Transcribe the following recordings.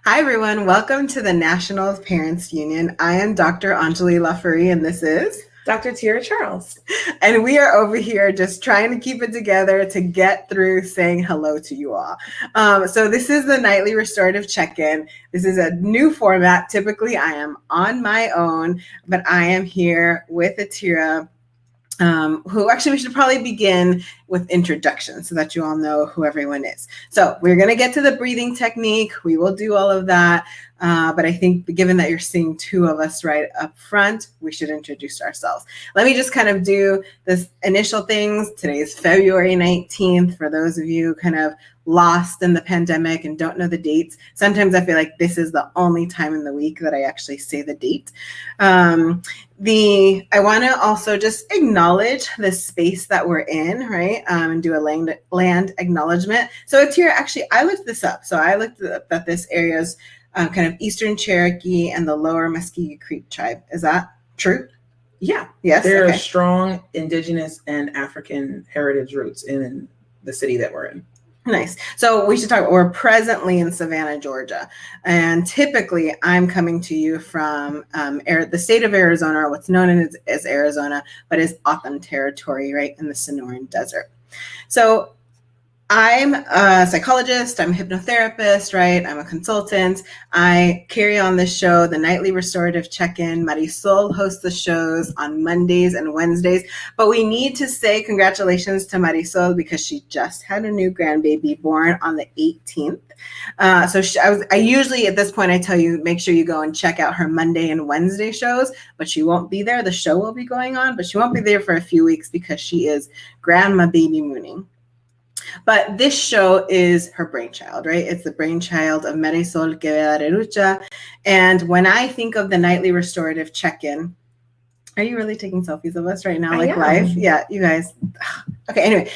Hi, everyone. Welcome to the National Parents Union. I am Dr. Enjolie Laferrie, and this is Dr. Atira Charles. And we are over here just trying to keep it together to get through saying hello to you all. So this is the nightly restorative check-in. This is a new format. Typically, I am on my own, but I am here with Atira, who actually we should probably begin with introductions so that you all know who everyone is. So we're going to get to the breathing technique. We will do all of that. But I think given that you're seeing two of us right up front, we should introduce ourselves. Let me just kind of do this initial things. Today is February 19th. For those of you kind of lost in the pandemic and don't know the dates, sometimes I feel like this is the only time in the week that I actually say the date. I want to also just acknowledge the space that we're in, right? And do a land acknowledgement. So Atira, actually, I looked this up. So I looked up that this area's kind of Eastern Cherokee and the Lower Muskogee Creek tribe. Is that true? Yeah. Yes. There okay. are strong Indigenous and African heritage roots in the city that we're in. Nice. So we should talk. We're presently in Savannah, Georgia, and typically I'm coming to you from the state of Arizona, or what's known as Arizona, but is O'odham territory, right in the Sonoran Desert. So I'm a psychologist, I'm a hypnotherapist, right? I'm a consultant. I carry on this show, the Nightly Restorative Check-In. Marisol hosts the shows on Mondays and Wednesdays, but we need to say congratulations to Marisol because she just had a new grandbaby born on the 18th. I usually at this point, I tell you, make sure you go and check out her Monday and Wednesday shows, but she won't be there. The show will be going on, but she won't be there for a few weeks because she is grandma baby mooning. But this show is her brainchild, right? It's the brainchild of Marisol Quevedo. And when I think of the Nightly Restorative Check-In, are you really taking selfies of us right now, I like am. live? Yeah, you guys. Okay, anyway.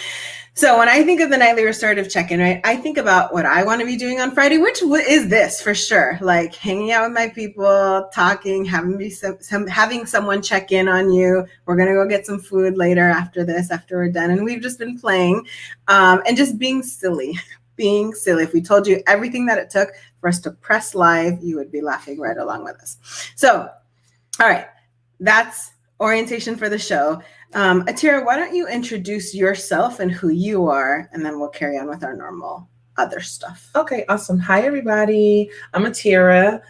So when I think of the Nightly Restorative Check-In, right, I think about what I want to be doing on Friday, which is this for sure, like hanging out with my people, talking, having someone check in on you. We're going to go get some food later after we're done. And we've just been playing and just being silly. Being silly. If we told you everything that it took for us to press live, you would be laughing right along with us. So, all right, that's orientation for the show. Atira, why don't you introduce yourself and who you are, and then we'll carry on with our normal other stuff. Okay, awesome. Hi, everybody. I'm Atira.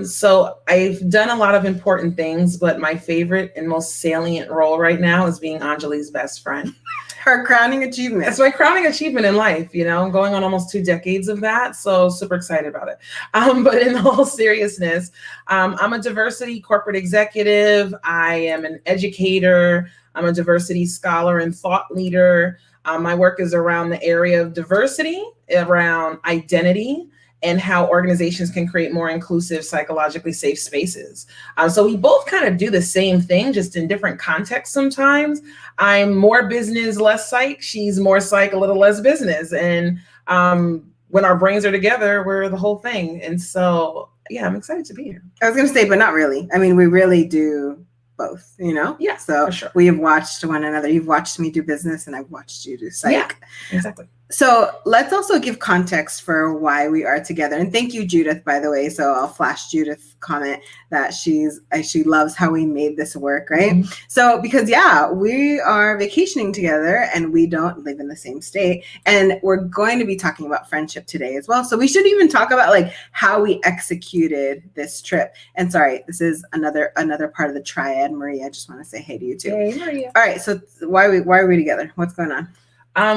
So I've done a lot of important things, but my favorite and most salient role right now is being Enjolie's best friend. Her crowning achievement. That's my crowning achievement in life, I'm going on almost 2 decades of that. So super excited about it. But in all seriousness, I'm a diversity corporate executive. I am an educator. I'm a diversity scholar and thought leader. My work is around the area of diversity, around identity, and how organizations can create more inclusive, psychologically safe spaces. So we both kind of do the same thing, just in different contexts sometimes. I'm more business, less psych. She's more psych, a little less business. And when our brains are together, we're the whole thing. And so, yeah, I'm excited to be here. I was going to say, but not really. I mean, we really do both, Yeah, so for sure. We have watched one another. You've watched me do business and I've watched you do psych. Yeah, exactly. So let's also give context for why we are together. And thank you, Judith, by the way. So I'll flash Judith's comment that she loves how we made this work, right? Mm-hmm. So because, we are vacationing together and we don't live in the same state. And we're going to be talking about friendship today as well. So we should even talk about like how we executed this trip. And sorry, this is another part of the triad. Maria, I just want to say hey to you too. Hey, Maria. All right. So why are we together? What's going on?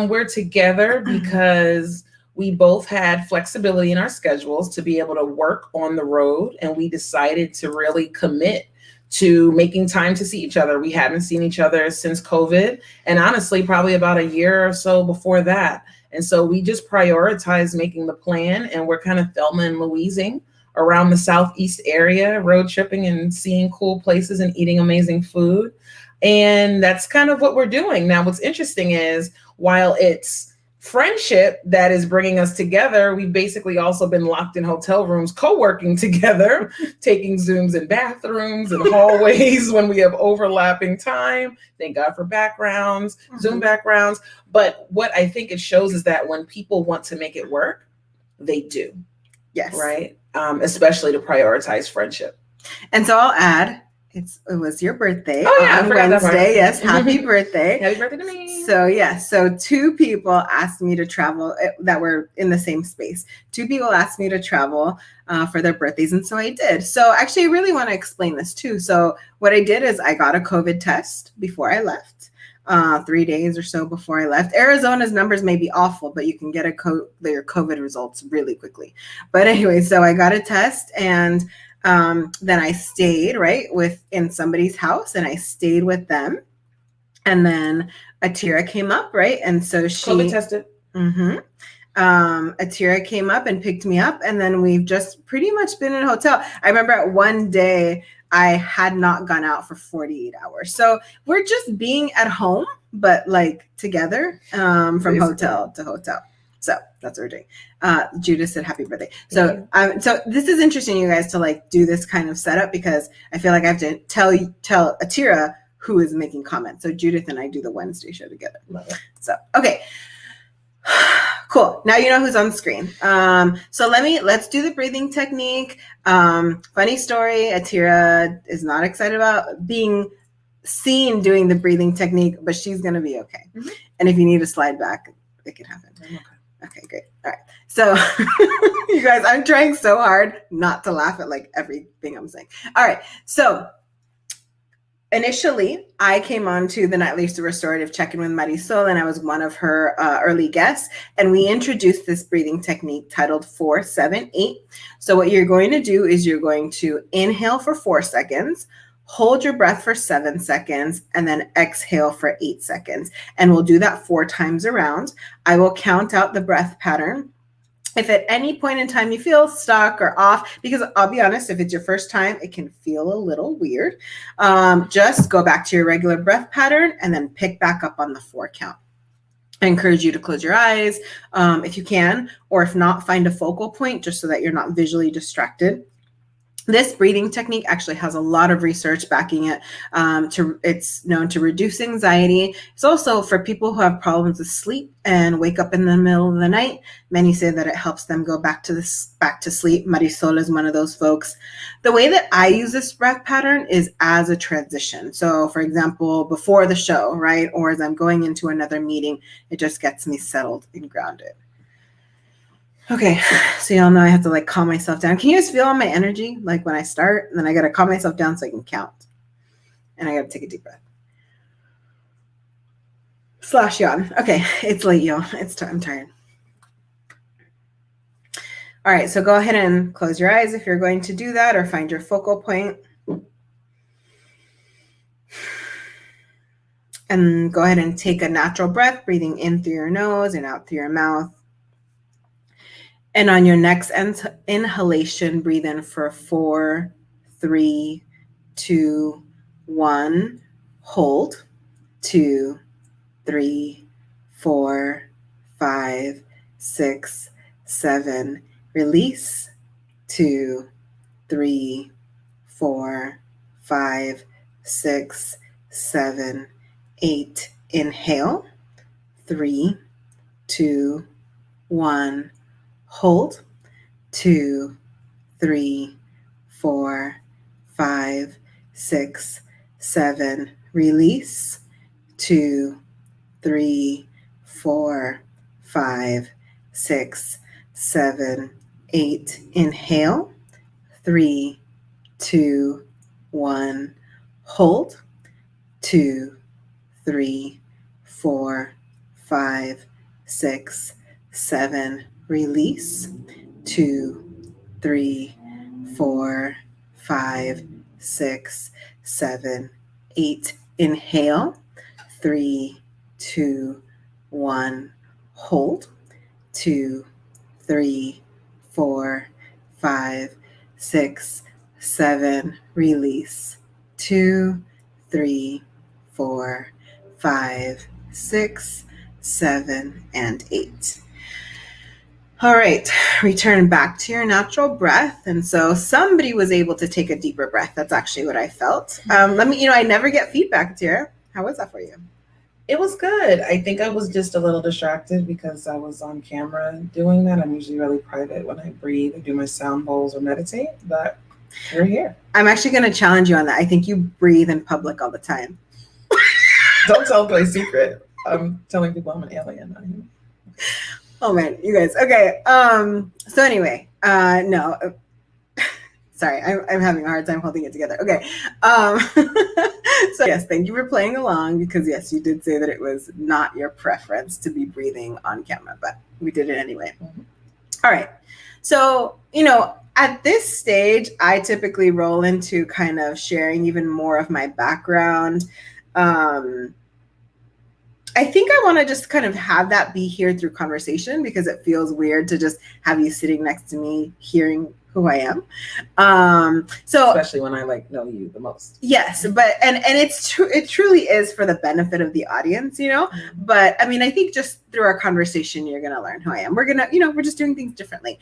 We're together because we both had flexibility in our schedules to be able to work on the road, and we decided to really commit to making time to see each other. We hadn't seen each other since COVID, and honestly, probably about a year or so before that. And so we just prioritized making the plan, and we're kind of Thelma and Louising around the Southeast area, road tripping and seeing cool places and eating amazing food. And that's kind of what we're doing. Now, what's interesting is while it's friendship that is bringing us together, we've basically also been locked in hotel rooms, co-working together, taking Zooms in bathrooms and hallways when we have overlapping time. Thank God for backgrounds, Zoom backgrounds. But what I think it shows is that when people want to make it work, they do. Yes. Right. especially to prioritize friendship. And so I'll add, it was your birthday I on forgot that part. Wednesday. Yes, happy birthday. Happy birthday to me. So 2 people asked me to travel that were in the same space. 2 people asked me to travel for their birthdays, and so I did. So actually, I really want to explain this too. So what I did is I got a COVID test before I left. 3 days or so before I left. Arizona's numbers may be awful, but you can get your COVID results really quickly. But anyway, so I got a test, and then I stayed in somebody's house, and I stayed with them. And then Atira came up, right? And so she COVID tested. Mm-hmm. Atira came up and picked me up, and then we've just pretty much been in a hotel. I remember at one day I had not gone out for 48 hours. So we're just being at home, but like together from hotel to hotel. So that's what we're doing. Judith said happy birthday. So this is interesting, you guys, to like do this kind of setup, because I feel like I have to tell Atira who is making comments. So Judith and I do the Wednesday show together. Love it. So, okay. Cool. Now you know who's on the screen. So let's do the breathing technique. Funny story, Atira is not excited about being seen doing the breathing technique, but she's going to be okay. Mm-hmm. And if you need to slide back, it can happen. Okay, great. All right. So you guys, I'm trying so hard not to laugh at like everything I'm saying. All right. So initially, I came on to the Nightly Restorative Check-In with Marisol, and I was one of her early guests. And we introduced this breathing technique titled 4-7-8. So what you're going to do is you're going to inhale for 4 seconds, hold your breath for 7 seconds, and then exhale for 8 seconds. And we'll do that 4 times around. I will count out the breath pattern. If at any point in time you feel stuck or off, because I'll be honest, if it's your first time, it can feel a little weird. Just go back to your regular breath pattern and then pick back up on the 4 count. I encourage you to close your eyes if you can, or if not, find a focal point just so that you're not visually distracted. This breathing technique actually has a lot of research backing it. It's known to reduce anxiety. It's also for people who have problems with sleep and wake up in the middle of the night. Many say that it helps them go back to sleep. Marisol is one of those folks. The way that I use this breath pattern is as a transition. So for example, before the show, right? Or as I'm going into another meeting, it just gets me settled and grounded. Okay, so y'all know I have to like calm myself down. Can you guys feel my energy? Like when I start, and then I got to calm myself down so I can count. And I got to take a deep breath. / yawn. Okay, it's late, y'all. I'm tired. All right, so go ahead and close your eyes if you're going to do that, or find your focal point. And go ahead and take a natural breath, breathing in through your nose and out through your mouth. And on your next inhalation, breathe in for 4, 3, 2, 1. Hold. 2, 3, 4, 5, 6, 7. Release. 2, 3, 4, 5, 6, 7, 8. Inhale. 3, 2, 1. Hold. 2, 3, 4, 5, 6, 7. Release. 2, 3, 4, 5, 6, 7, 8. Inhale. 3, 2, 1. Hold. 2, 3, 4, 5, 6, 7. Release. 2, 3, 4, 5, 6, 7, 8. Inhale. 3, 2, 1. Hold. 2, 3, 4, 5, 6, 7. Release. 2, 3, 4, 5, 6, 7, and 8. All right, return back to your natural breath. And so somebody was able to take a deeper breath. That's actually what I felt. I never get feedback, Atira. How was that for you? It was good. I think I was just a little distracted because I was on camera doing that. I'm usually really private when I breathe, I do my sound bowls or meditate, but we're here. I'm actually going to challenge you on that. I think you breathe in public all the time. Don't tell my secret. I'm telling people I'm an alien. Not human. Oh man, you guys. Okay. So anyway, no. Sorry, I'm having a hard time holding it together. Okay. So yes, thank you for playing along, because yes, you did say that it was not your preference to be breathing on camera, but we did it anyway. Mm-hmm. All right. So, at this stage, I typically roll into kind of sharing even more of my background. I think I want to just kind of have that be here through conversation, because it feels weird to just have you sitting next to me hearing who I am. So especially when I know you the most. Yes, but and it's true. It truly is for the benefit of the audience, Mm-hmm. But I mean, I think just through our conversation, you're gonna learn who I am. We're gonna, we're just doing things differently.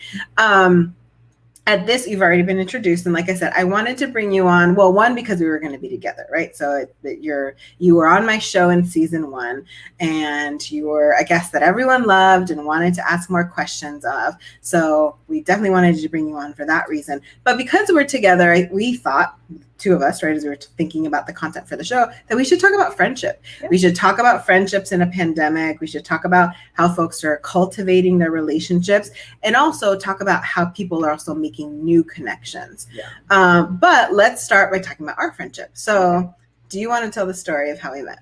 At this, you've already been introduced, and like I said, I wanted to bring you on. Well, one, because we were going to be together, right? So you were on my show in season 1, and you were a guest that everyone loved and wanted to ask more questions of. So we definitely wanted to bring you on for that reason. But because we're together, we thought, two of us, right, as we were thinking about the content for the show, that we should talk about friendship. Yeah. We should talk about friendships in a pandemic. We should talk about how folks are cultivating their relationships, and also talk about how people are also making new connections. Yeah. But let's start by talking about our friendship. So do you want to tell the story of how we met?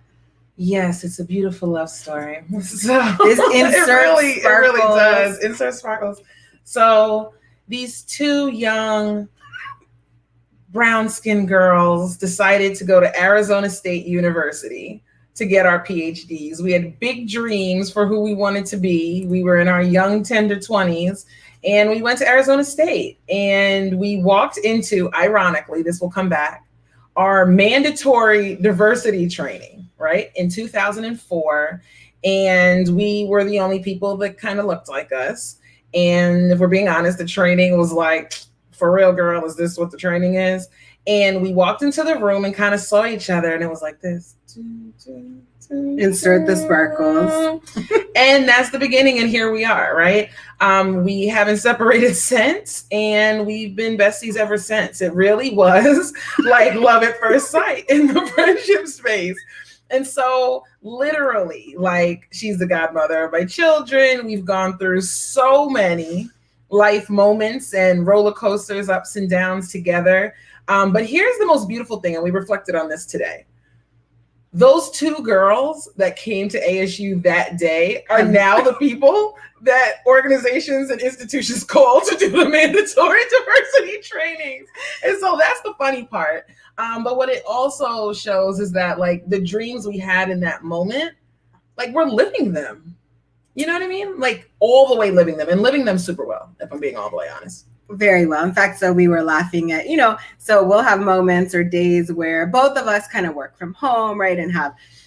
Yes, it's a beautiful love story. So it really does. Insert sparkles. So these two young brown-skinned girls decided to go to Arizona State University to get our PhDs. We had big dreams for who we wanted to be. We were in our young, tender 20s, and we went to Arizona State, and we walked into, ironically, this will come back, our mandatory diversity training, right, in 2004, and we were the only people that kind of looked like us. And if we're being honest, the training was like, for real, girl, is this what the training is? And we walked into the room and kind of saw each other, and it was like this. Insert the sparkles. And that's the beginning, and here we are, right? We haven't separated since, and we've been besties ever since. It really was like love at first sight in the friendship space. And so literally, she's the godmother of my children. We've gone through so many life moments and roller coasters, ups and downs together. But here's the most beautiful thing, and we reflected on this today. Those two girls that came to ASU that day are now the people that organizations and institutions call to do the mandatory diversity trainings. And so that's the funny part. But what it also shows is that the dreams we had in that moment, we're living them. You know what I mean? All the way living them, and living them super well, if I'm being all the way honest. Very well. In fact, so we were laughing at, so we'll have moments or days where both of us kind of work from home, right? And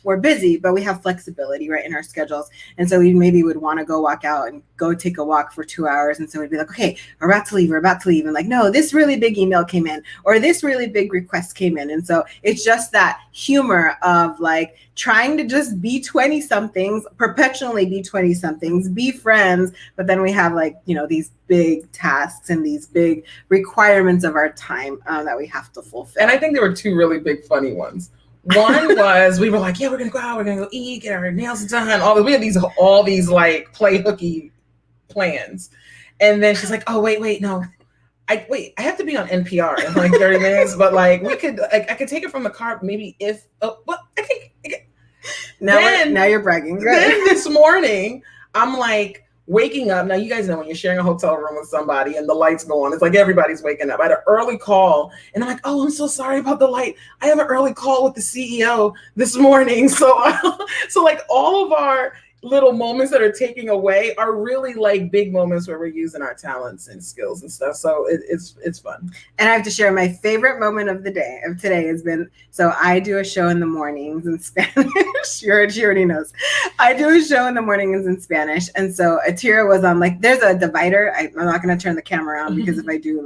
we're busy, but we have flexibility, right, in our schedules. And so we maybe would want to go walk out and go take a walk for 2 hours. And so we'd be like, okay, we're about to leave. And no, this really big email came in, or this really big request came in. And so it's just that humor of trying to just be 20 somethings, perpetually be 20 somethings, be friends. But then we have these big tasks and these big requirements of our time that we have to fulfill. And I think there were two really big funny ones. One was we were like, yeah, we're gonna go out, we're gonna go eat, get our nails done. We had all these play hooky plans. And then she's like, oh wait, no. I have to be on NPR in 30 minutes, but we could I could take it from the car maybe if I can. Now you're bragging. Then this morning I'm waking up. Now, you guys know when you're sharing a hotel room with somebody and the lights go on, it's everybody's waking up. I had an early call, and I'm oh, I'm so sorry about the light. I have an early call with the CEO this morning. So all of our little moments that are taking away are really big moments where we're using our talents and skills and stuff. So it's fun. And I have to share my favorite moment of today has been, so I do a show in the mornings in Spanish. She already knows. I do a show in the mornings in Spanish. And so Atira was on there's a divider. I'm not going to turn the camera on because if I do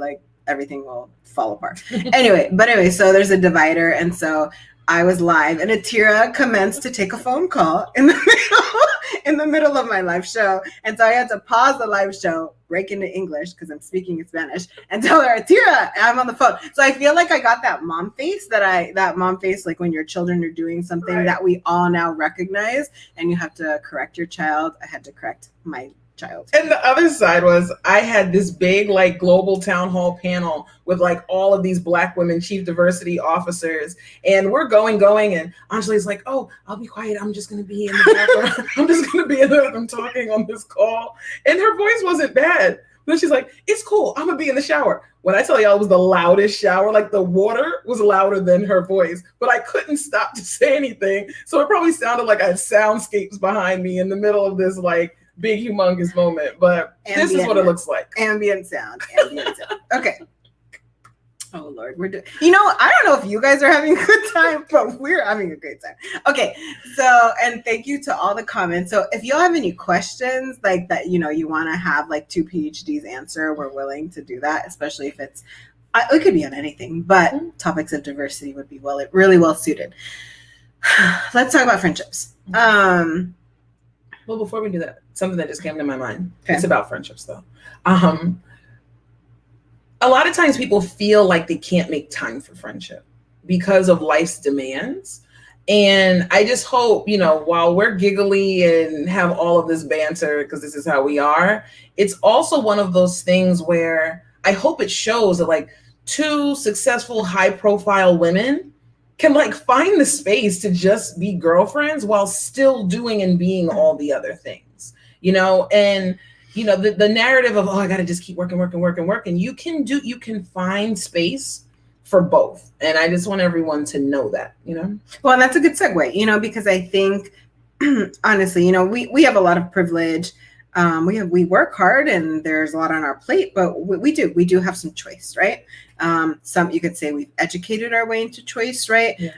everything will fall apart. Anyway, so there's a divider. And so I was live and Atira commenced to take a phone call in the middle of my live show. And so I had to pause the live show, break into English because I'm speaking in Spanish, and tell her, Atira, I'm on the phone. So I feel like I got that mom face like when your children are doing something that we all now recognize and you have to correct your child. I had to correct my child. And the other side was I had this big like global town hall panel with like all of these Black women chief diversity officers, and we're going and Anjali's like, oh, I'll be quiet, I'm just gonna be in the background. I'm just gonna be in the background talking on this call, and her voice wasn't bad, but she's like, it's cool, I'm gonna be in the shower. When I tell y'all it was the loudest shower, like the water was louder than her voice, but I couldn't stop to say anything, so it probably sounded like I had soundscapes behind me in the middle of this like big humongous moment, but this is what it looks like. Ambient sound. Okay. Oh Lord, we're doing, I don't know if you guys are having a good time, but we're having a great time. Okay. So, and thank you to all the comments. So if you have any questions like that, you want to have like 2 PhDs answer, we're willing to do that, especially if it could be on anything, but topics of diversity would be really well suited. Let's talk about friendships. Well, before we do that, something that just came to my mind. Okay. It's about friendships, though. A lot of times people feel like they can't make time for friendship because of life's demands. And I just hope, while we're giggly and have all of this banter, because this is how we are, it's also one of those things where I hope it shows that like 2 successful, high-profile women can like find the space to just be girlfriends while still doing and being all the other things, and the narrative of, oh, I got to just keep working. You can find space for both. And I just want everyone to know that, Well, and that's a good segue, because I think, honestly, we have a lot of privilege. We work hard and there's a lot on our plate, but we do have some choice, right? Some, you could say we've educated our way into choice, right? Yeah.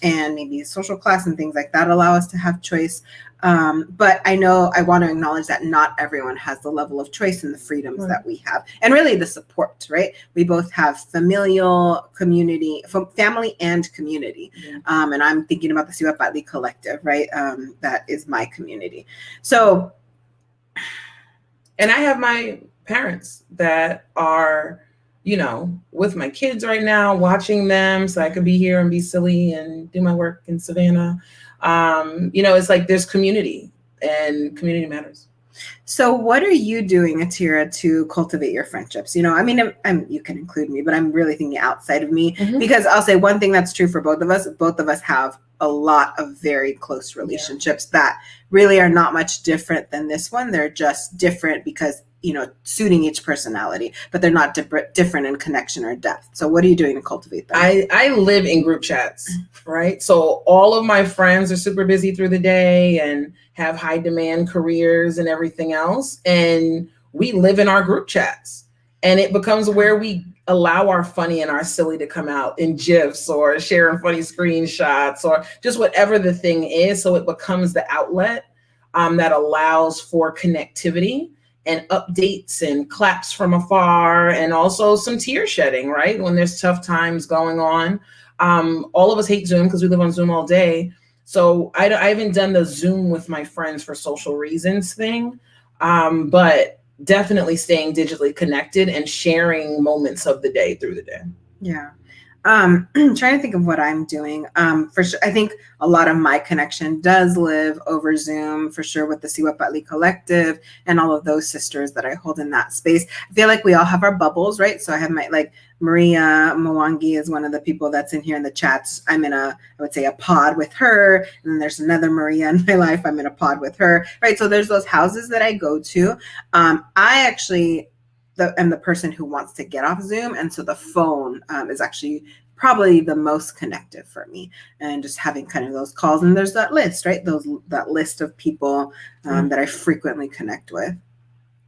And maybe social class and things like that allow us to have choice. But I know I want to acknowledge that not everyone has the level of choice and the freedoms that we have, and really the support, right? We both have familial community, family and community. Yeah. And I'm thinking about the Siwa Patli collective, right? That is my community. So, and I have my parents that are, with my kids right now, watching them so I could be here and be silly and do my work in Savannah. It's like there's community, and community matters. So what are you doing, Atira, to cultivate your friendships? You can include me, but I'm really thinking outside of me, because I'll say one thing that's true for both of us have a lot of very close relationships that really are not much different than this one. They're just different because, suiting each personality, but they're not different in connection or depth. So what are you doing to cultivate them? I live in group chats, right? So all of my friends are super busy through the day and have high demand careers and everything else. And we live in our group chats, and it becomes where we allow our funny and our silly to come out in GIFs or sharing funny screenshots or just whatever the thing is. So it becomes the outlet that allows for connectivity and updates and claps from afar, and also some tear shedding, right? When there's tough times going on. All of us hate Zoom because we live on Zoom all day. So I haven't done the Zoom with my friends for social reasons thing, but definitely staying digitally connected and sharing moments of the day through the day. Yeah. Trying to think of what I'm doing. For sure, I think a lot of my connection does live over Zoom, for sure, with the Siwa Patli collective and all of those sisters that I hold in that space. I feel like we all have our bubbles, right? So I have Maria Mwangi is one of the people that's in here in the chats. I'm in I would say a pod with her. And then there's another Maria in my life. I'm in a pod with her, right? So there's those houses that I go to. I actually am the person who wants to get off Zoom. And so the phone is actually probably the most connective for me, and just having kind of those calls. And there's that list, right? That list of people that I frequently connect with.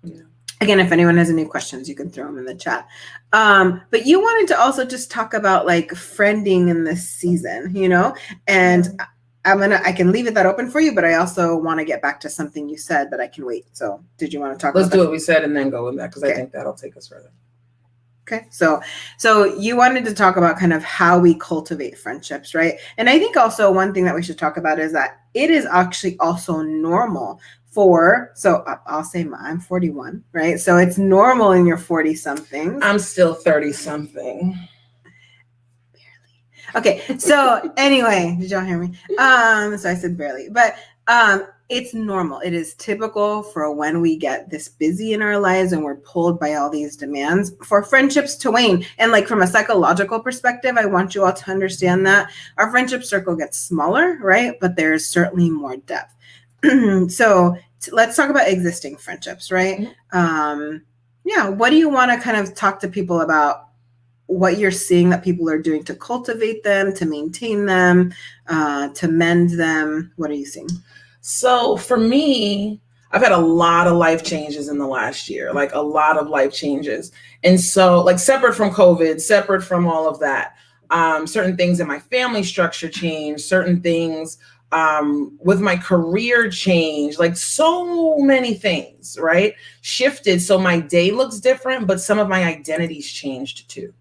Yeah. Again, if anyone has any questions, you can throw them in the chat. But you wanted to also just talk about friending in this season, and I can leave that open for you, but I also want to get back to something you said, but I can wait. So did you want to talk Let's about do what we said and then go with that, because Okay. I think that'll take us further. Okay. So you wanted to talk about kind of how we cultivate friendships, right? And I think also one thing that we should talk about is that it is actually also normal I'll say I'm 41, right? So it's normal in your 40 somethings. I'm still 30 something. Okay. So anyway, did y'all hear me? So I said barely, but it's normal. It is typical for when we get this busy in our lives and we're pulled by all these demands for friendships to wane. And like from a psychological perspective, I want you all to understand that our friendship circle gets smaller, right? But there's certainly more depth. So let's talk about existing friendships, right? Mm-hmm. What do you want to kind of talk to people about? What you're seeing that people are doing to cultivate them, to maintain them, to mend them? What are you seeing? So for me, I've had a lot of life changes in the last year, like a lot of life changes. And so like separate from COVID, separate from all of that, certain things in my family structure changed, certain things with my career change, like so many things, right? Shifted. So my day looks different, but some of my identities changed too.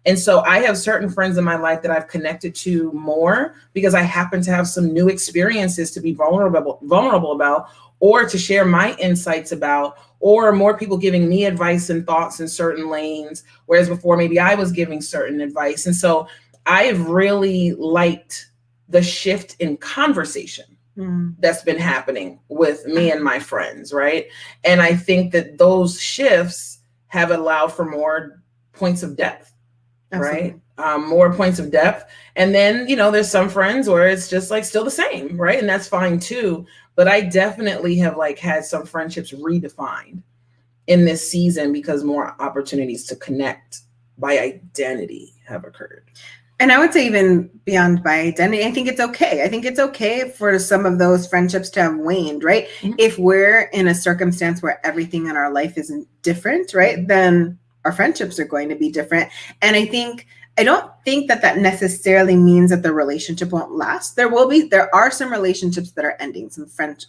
And so I have certain friends in my life that I've connected to more because I happen to have some new experiences to be vulnerable about, or to share my insights about, or more people giving me advice and thoughts in certain lanes, whereas before maybe I was giving certain advice. And so I've really liked the shift in conversation that's been happening with me and my friends, right? And I think that those shifts have allowed for more points of depth. Absolutely. Right? More points of depth. And then, there's some friends where it's just like still the same, right? And that's fine too. But I definitely have like had some friendships redefined in this season because more opportunities to connect by identity have occurred. And I would say even beyond by identity, I think it's okay. I think it's okay for some of those friendships to have waned, right? Mm-hmm. If we're in a circumstance where everything in our life isn't different, right? Mm-hmm. Then our friendships are going to be different. And I don't think that necessarily means that the relationship won't last. There are some relationships that are ending,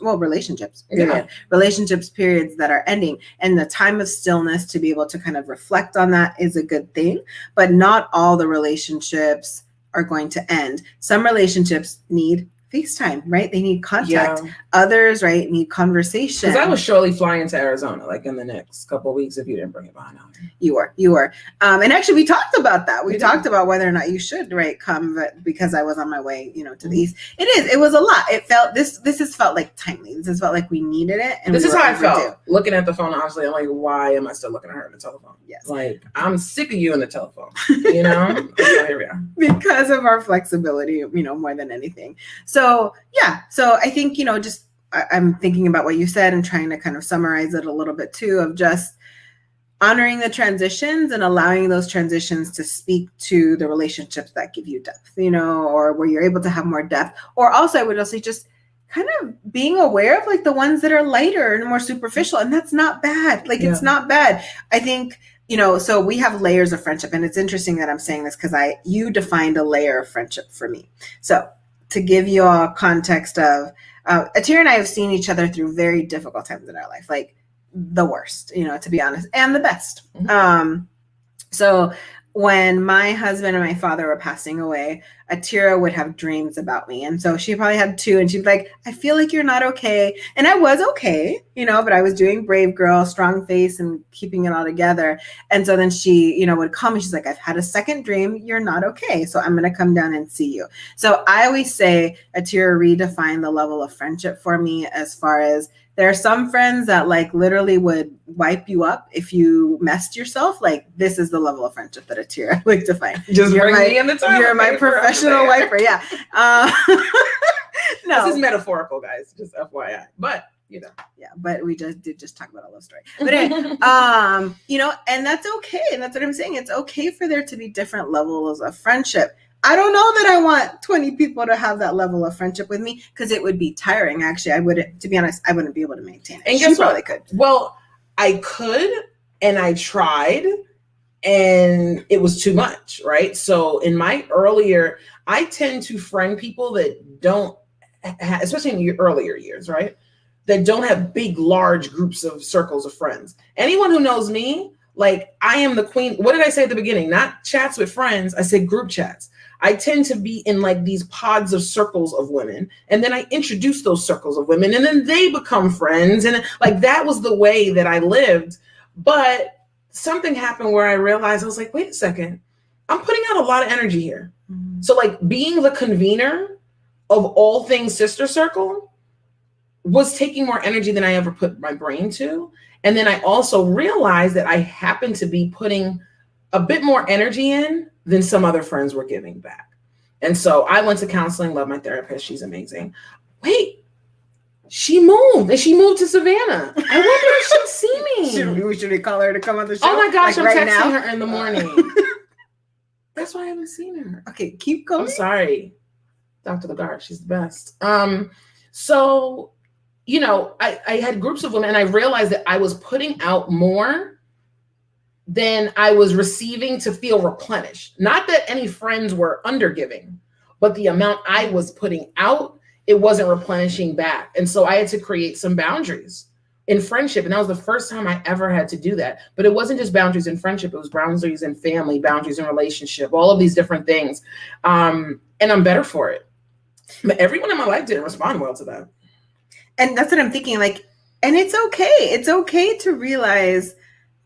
relationships, period. Yeah. Relationships, periods that are ending. And the time of stillness to be able to kind of reflect on that is a good thing. But not all the relationships are going to end. Some relationships need FaceTime, right? They need contact. Yeah. Others, right, need conversation. Because I was surely flying to Arizona, like in the next couple of weeks, if you didn't bring it by now. You were. And actually, we talked about that. We talked about whether or not you should, right, come, but because I was on my way, to the east. It was a lot. It felt this has felt like timely. This has felt like we needed it. And this is how I felt looking at the phone. Honestly, I'm like, why am I still looking at her on the telephone? Yes, like I'm sick of you in the telephone. So here we are. Because of our flexibility, more than anything. So I think, I'm thinking about what you said and trying to kind of summarize it a little bit too, of just honoring the transitions and allowing those transitions to speak to the relationships that give you depth, or where you're able to have more depth. Or also, I would also just kind of being aware of like the ones that are lighter and more superficial. And that's not bad. Like, It's not bad. I think, so we have layers of friendship, and it's interesting that I'm saying this because you defined a layer of friendship for me. So to give you all context of, Atira and I have seen each other through very difficult times in our life, like the worst, to be honest, and the best. Mm-hmm. So when my husband and my father were passing away, Atira would have dreams about me. And so she probably had two, and she'd be like, I feel like you're not okay. And I was okay, but I was doing brave girl, strong face, and keeping it all together. And so then she, would call me. She's like, I've had a second dream. You're not okay. So I'm going to come down and see you. So I always say Atira redefined the level of friendship for me, as far as there are some friends that like literally would wipe you up if you messed yourself. Like, this is the level of friendship that Atira like to find. Just bring me in the toilet. You're my professional wiper. Yeah. No, this is metaphorical, guys. Just FYI. But yeah, but we did talk about a love story. But anyway, and that's okay. And that's what I'm saying. It's okay for there to be different levels of friendship. I don't know that I want 20 people to have that level of friendship with me, because it would be tiring. Actually, to be honest, I wouldn't be able to maintain it. And guess what? Could. Well, I could, and I tried, and it was too much, right? So in my earlier, I tend to friend people that don't, especially in your earlier years, right? That don't have big, large groups of circles of friends. Anyone who knows me, Like, I am the queen. What did I say at the beginning? Not chats with friends. I said group chats. I tend to be in like these pods of circles of women. And then I introduce those circles of women and then they become friends. And like, that was the way that I lived. But something happened where I realized, I was like, wait a second, I'm putting out a lot of energy here. Mm-hmm. So like being the convener of all things Sister Circle was taking more energy than I ever put my brain to. And then I also realized that I happened to be putting a bit more energy in than some other friends were giving back. And so I went to counseling, love my therapist. She's amazing. Wait, she moved and she moved to Savannah. I wonder if she'll see me. Should we call her to come on the show? Oh my gosh, like I'm texting her in the morning. That's why I haven't seen her. Okay, keep going. I'm sorry. Dr. Lagarde, she's the best. So, you know, I had groups of women and I realized that I was putting out more than I was receiving to feel replenished. Not that any friends were undergiving, but the amount I was putting out, it wasn't replenishing back. And so I had to create some boundaries in friendship. And that was the first time I ever had to do that. But it wasn't just boundaries in friendship. It was boundaries in family, boundaries in relationship, all of these different things. And I'm better for it. But everyone in my life didn't respond well to that. And that's what I'm thinking. Like, and it's okay. It's okay to realize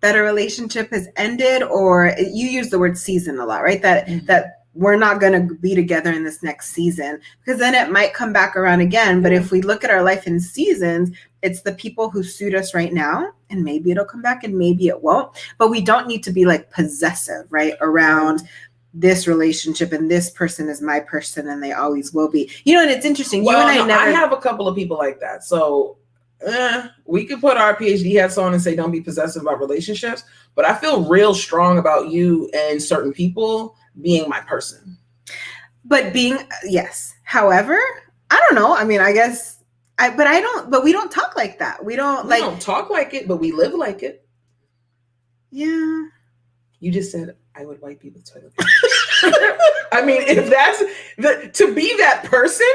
that a relationship has ended, or you use the word season a lot, right? That we're not going to be together in this next season, because then it might come back around again. But if we look at our life in seasons, it's the people who suit us right now, and maybe it'll come back and maybe it won't. But we don't need to be like possessive, right? Around this relationship and this person is my person and they always will be. You know, and it's interesting. Well, you and I have a couple of people like that. So we could put our PhD hats on and say, don't be possessive about relationships. But I feel real strong about you and certain people being my person. But yes. However, I don't know. I mean, I guess but we don't talk like that. We don't talk like it, but we live like it. Yeah. You just said I would wipe people's toilet paper. I mean, if that's to be that person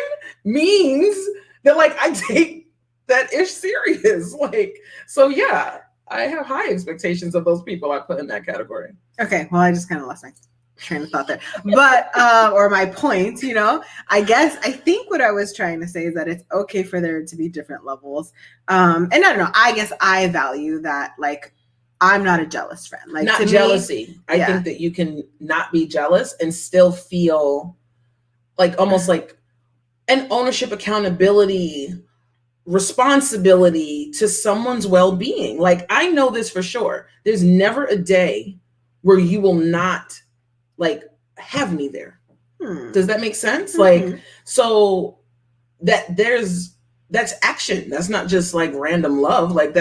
means that like I take that ish serious. Like, so yeah, I have high expectations of those people I put in that category. Okay. Well, I just kind of lost my train of thought there, but, or my point, you know, I think what I was trying to say is that it's okay for there to be different levels. And I don't know, I guess I value that. Like, I'm not a jealous friend. Like, not jealousy. I think that you can not be jealous and still feel like almost like an ownership, accountability, responsibility to someone's well-being. Like, I know this for sure. There's never a day where you will not like have me there. Does that make sense? Mm-hmm. Like, so that's action. That's not just like random love. Like,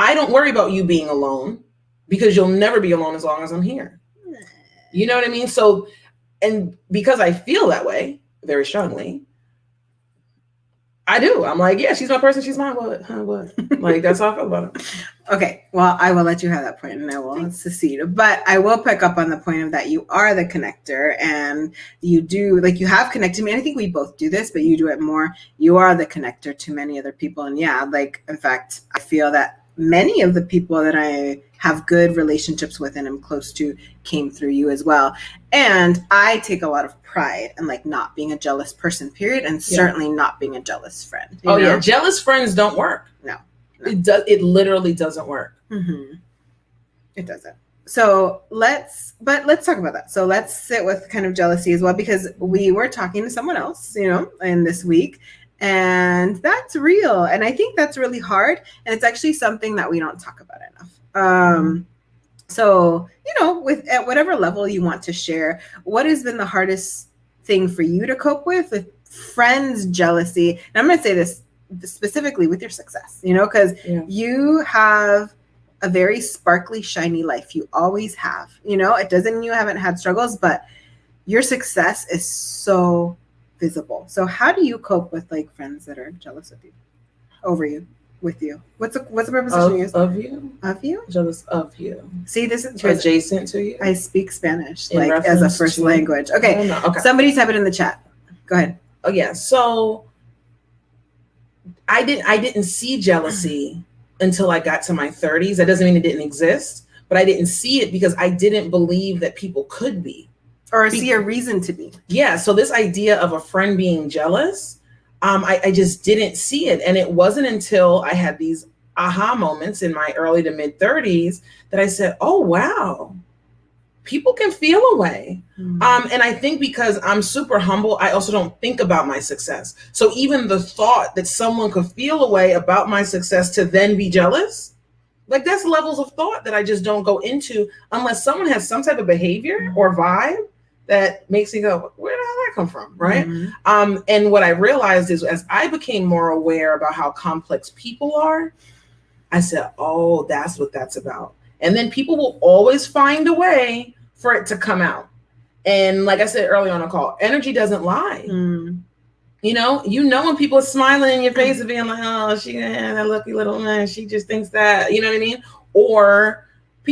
I don't worry about you being alone because you'll never be alone as long as I'm here. You know what I mean? So, and because I feel that way very strongly, I do. I'm like, yeah, she's my person. She's mine. What? Like, that's how I feel about it. Okay. Well, I will let you have that point and I will secede. But I will pick up on the point of that you are the connector and you do, like, you have connected me. And I think we both do this, but you do it more. You are the connector to many other people. And yeah, like, in fact, I feel that many of the people that I have good relationships with and am close to came through you as well. And I take a lot of pride in like not being a jealous person, period. And certainly not being a jealous friend. You know? Yeah. Jealous friends don't work. No. It literally doesn't work. Mm-hmm. It doesn't. So let's talk about that. So let's sit with kind of jealousy as well, because we were talking to someone else, you know, in this week. And that's real. And I think that's really hard. And it's actually something that we don't talk about enough. So, you know, at whatever level you want to share, what has been the hardest thing for you to cope with friends' jealousy? And I'm going to say this specifically with your success, you know, because you have a very sparkly, shiny life. You always have, you know, it doesn't mean you haven't had struggles, but your success is so visible. So how do you cope with like friends that are jealous of you, over you, with you? What's the preposition you use? Of you? Of you? Jealous of you. See, this is adjacent to you. I speak Spanish like as a first language. Okay. Somebody type it in the chat. Go ahead. Oh yeah. So I didn't see jealousy until I got to my 30s. That doesn't mean it didn't exist, but I didn't see it because I didn't believe that people could be. Or see a reason to be. Yeah. So this idea of a friend being jealous, I just didn't see it. And it wasn't until I had these aha moments in my early to mid 30s that I said, oh, wow, people can feel a way. Mm-hmm. And I think because I'm super humble, I also don't think about my success. So even the thought that someone could feel a way about my success to then be jealous, like that's levels of thought that I just don't go into unless someone has some type of behavior or vibe that makes me go, where did that come from? Right. Mm-hmm. And what I realized is as I became more aware about how complex people are, I said, oh, that's what that's about. And then people will always find a way for it to come out. And like I said earlier on the call, energy doesn't lie. Mm. You know when people are smiling in your face and being like, oh, she that lucky little man, she just thinks that, you know what I mean? Or,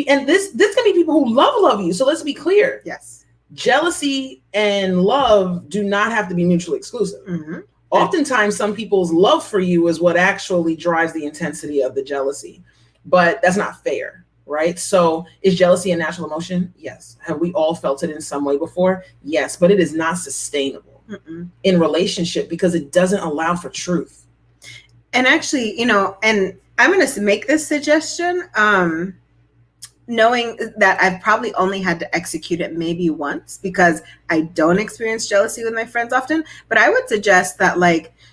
and this can be people who love you. So let's be clear. Yes. Jealousy and love do not have to be mutually exclusive. Mm-hmm. Oftentimes, some people's love for you is what actually drives the intensity of the jealousy, but that's not fair, right? So is jealousy a natural emotion? Yes. Have we all felt it in some way before? Yes, but it is not sustainable in relationship because it doesn't allow for truth. And actually, and I'm going to make this suggestion, knowing that I've probably only had to execute it maybe once because I don't experience jealousy with my friends often, but I would suggest that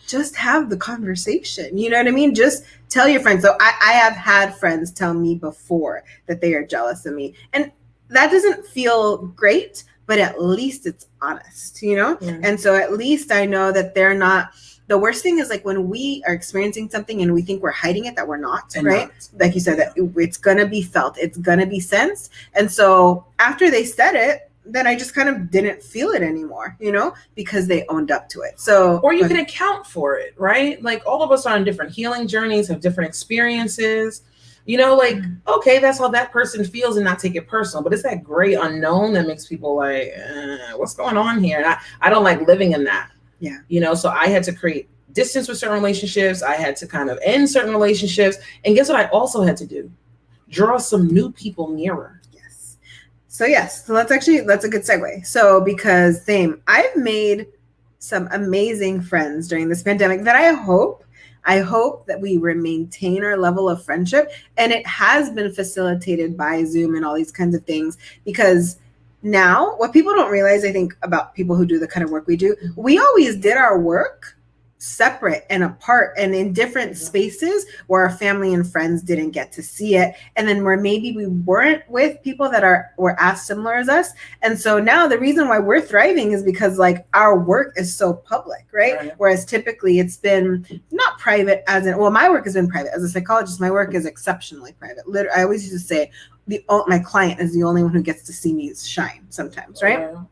just have the conversation. You know what I mean? Just tell your friends. So I have had friends tell me before that they are jealous of me, and that doesn't feel great, but at least it's honest, And so at least I know that they're not. The worst thing is when we are experiencing something and we think we're hiding it, that we're not, right? Like you said, that it's going to be felt. It's going to be sensed. And so after they said it, then I just kind of didn't feel it anymore, because they owned up to it. So, or you can account for it, right? Like all of us are on different healing journeys, have different experiences, okay, that's how that person feels and not take it personal. But it's that great unknown that makes people what's going on here? And I don't like living in that. Yeah. So I had to create distance with certain relationships. I had to kind of end certain relationships. And guess what I also had to do? Draw some new people nearer. Yes. So that's a good segue. So because I've made some amazing friends during this pandemic that I hope that we maintain our level of friendship. And it has been facilitated by Zoom and all these kinds of things because now, what people don't realize, I think, about people who do the kind of work we do, we always did our work separate and apart and in different spaces where our family and friends didn't get to see it. And then where maybe we weren't with people that were as similar as us. And so now the reason why we're thriving is because our work is so public, right? Whereas typically it's been not private my work has been private. As a psychologist, my work is exceptionally private. Literally, I always used to say, my client is the only one who gets to see me shine sometimes, right? Yeah.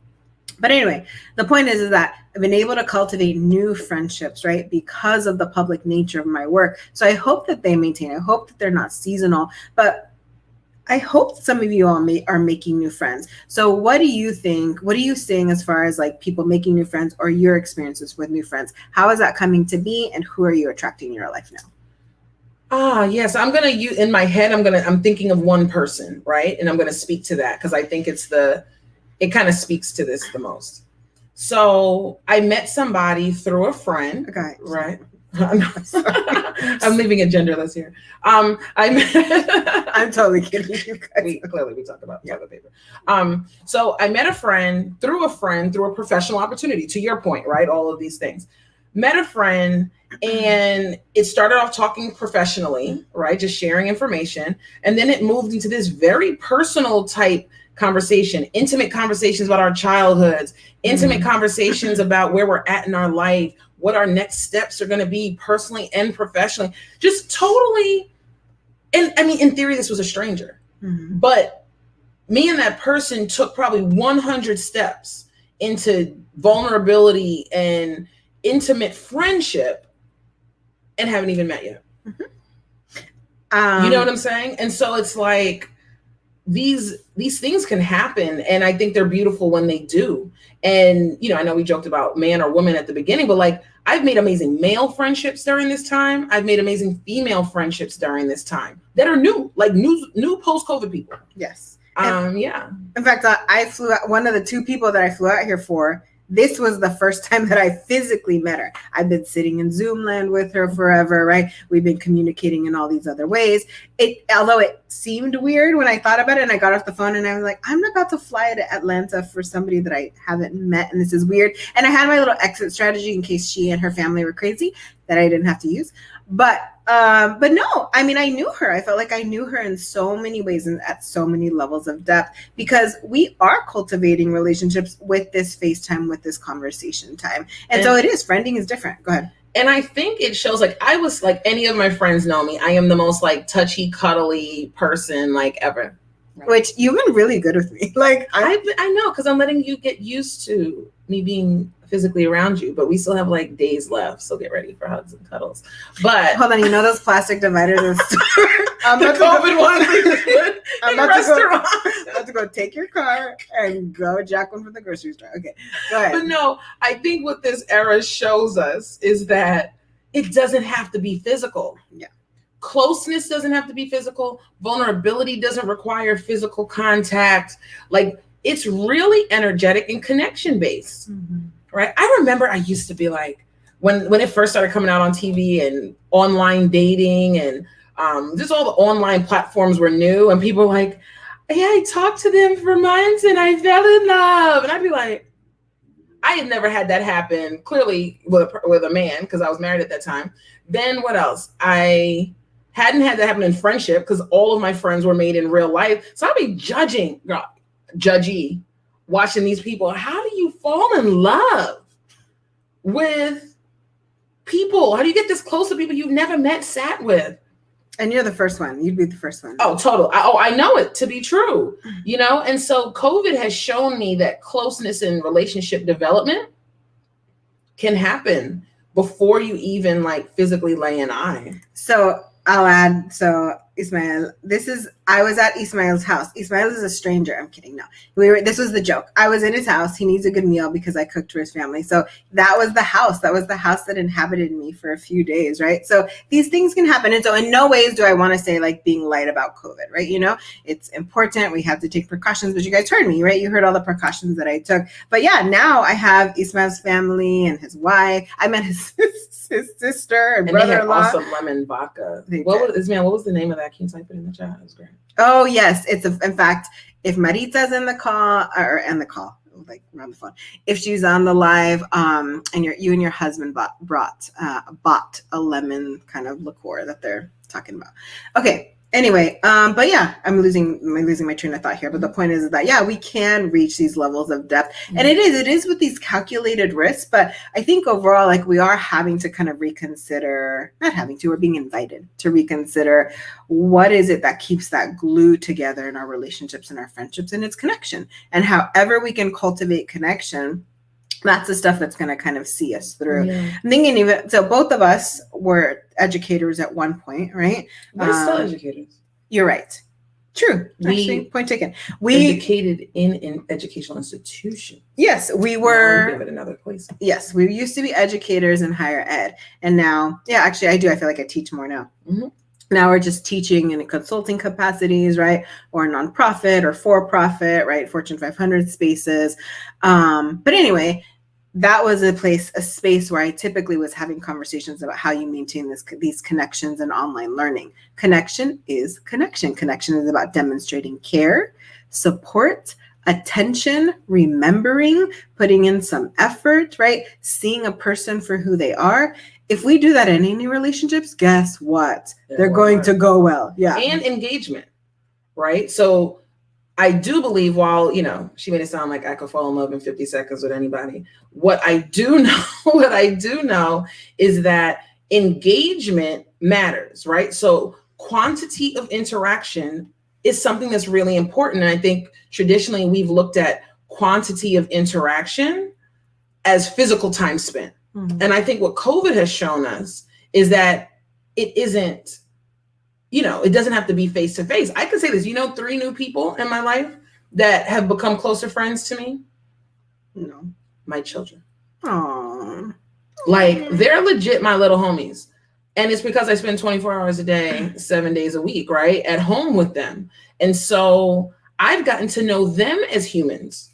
But anyway, the point is that I've been able to cultivate new friendships, right? Because of the public nature of my work. So I hope that they maintain. I hope that they're not seasonal, but I hope some of you all are making new friends. So what do you think? What are you seeing as far as people making new friends or your experiences with new friends? How is that coming to be and who are you attracting in your life now? Yes. I'm going to use in my head, I'm thinking of one person, right? And I'm going to speak to that because I think it kind of speaks to this the most. So I met somebody through a friend, okay, right? I'm leaving it genderless here. I'm totally kidding you guys. We talk about the other paper. So I met a friend through a professional opportunity, to your point, right? All of these things. Met a friend and it started off talking professionally, right? Just sharing information. And then it moved into this very personal type conversation, intimate conversations about our childhoods, intimate conversations about where we're at in our life, what our next steps are going to be personally and professionally. Just totally. And I mean, in theory, this was a stranger, but me and that person took probably 100 steps into vulnerability and intimate friendship and haven't even met yet. You know what I'm saying? And so it's these things can happen, and I think they're beautiful when they do. And I know we joked about man or woman at the beginning, but like I've made amazing male friendships during this time. I've made amazing female friendships during this time that are new post-COVID people. Yes. Yeah. In fact, I flew out, one of the two people that I flew out here for, this was the first time that I physically met her. I've been sitting in Zoom land with her forever, right? We've been communicating in all these other ways. Although it seemed weird when I thought about it, and I got off the phone and I was like, I'm about to fly to Atlanta for somebody that I haven't met, and this is weird. And I had my little exit strategy in case she and her family were crazy that I didn't have to use. But no, I mean, I knew her. I felt like I knew her in so many ways and at so many levels of depth, because we are cultivating relationships with this FaceTime, with this conversation time. And so it is, friending is different. Go ahead. And I think it shows, like, I was like, any of my friends know me. I am the most like touchy, cuddly person like ever. Right. Which you've been really good with me. Like I know, because I'm letting you get used to me being physically around you, but we still have like days left, so get ready for hugs and cuddles. But hold on, those plastic dividers in the store? The COVID one. I'm about to go take your car and go jack one from the grocery store. Okay, go ahead. But no, I think what this era shows us is that it doesn't have to be physical. Yeah. Closeness doesn't have to be physical. Vulnerability doesn't require physical contact. Like, it's really energetic and connection based. Mm-hmm. Right. I remember I used to be like, when it first started coming out on TV and online dating and just all the online platforms were new, and people were like, yeah, I talked to them for months and I fell in love. And I'd be like, I had never had that happen, clearly with a man, because I was married at that time. Then what else? I hadn't had that happen in friendship, because all of my friends were made in real life. So I'd be judgy, watching these people. How do you fall in love with people? How do you get this close to people you've never met, sat with? And you're the first one. You'd be the first one. Oh, total. I know it to be true, And so COVID has shown me that closeness in relationship development can happen before you even like physically lay an eye. So I'll add, Ismael, I was at Ismael's house. Ismael is a stranger. I'm kidding. No, this was the joke. I was in his house. He needs a good meal because I cooked for his family. So that was the house. That was the house that inhabited me for a few days, right? So these things can happen. And so in no ways do I want to say like being light about COVID, right? It's important. We have to take precautions, but you guys heard me, right? You heard all the precautions that I took. But yeah, now I have Ismael's family and his wife. I met his sister and brother-in-law. They had awesome lemon vodka. What was the name of that? Can you type it in the chat? It was great. Oh yes, in fact, if Marita's in the call like around the phone, if she's on the live, and you and your husband bought a lemon kind of liqueur that they're talking about. Okay. Anyway, but yeah, I'm losing my train of thought here. But the point is that, yeah, we can reach these levels of depth. Mm-hmm. And it is with these calculated risks. But I think overall, like, we are having to kind of we're being invited to reconsider what is it that keeps that glue together in our relationships and our friendships, and it's connection. And however we can cultivate connection, that's the stuff that's going to kind of see us through. Yeah. I'm thinking so both of us were educators at one point, right? We're still educators. You're right. True. Actually, point taken. We educated in educational institutions. Yes, we were. We live at another place. Yes, we used to be educators in higher ed. And now, yeah, actually I do. I feel like I teach more now. Mm-hmm. Now we're just teaching in consulting capacities, right? Or nonprofit or for-profit, right? Fortune 500 spaces. But anyway, that was a space where I typically was having conversations about how you maintain these connections in online learning. Connection is connection. Connection is about demonstrating care, support, attention, remembering, putting in some effort, right? Seeing a person for who they are. If we do that in any relationships, guess what? They're going to go well. Yeah. And engagement, right? So I do believe, while, she made it sound like I could fall in love in 50 seconds with anybody. What I do know is that engagement matters, right? So quantity of interaction is something that's really important. And I think traditionally we've looked at quantity of interaction as physical time spent. Mm-hmm. And I think what COVID has shown us is that it isn't it doesn't have to be face to face. I could say this, 3 new people in my life that have become closer friends to me. No. My children. Aww. Like, they're legit my little homies. And it's because I spend 24 hours a day, 7 days a week, right, at home with them. And so I've gotten to know them as humans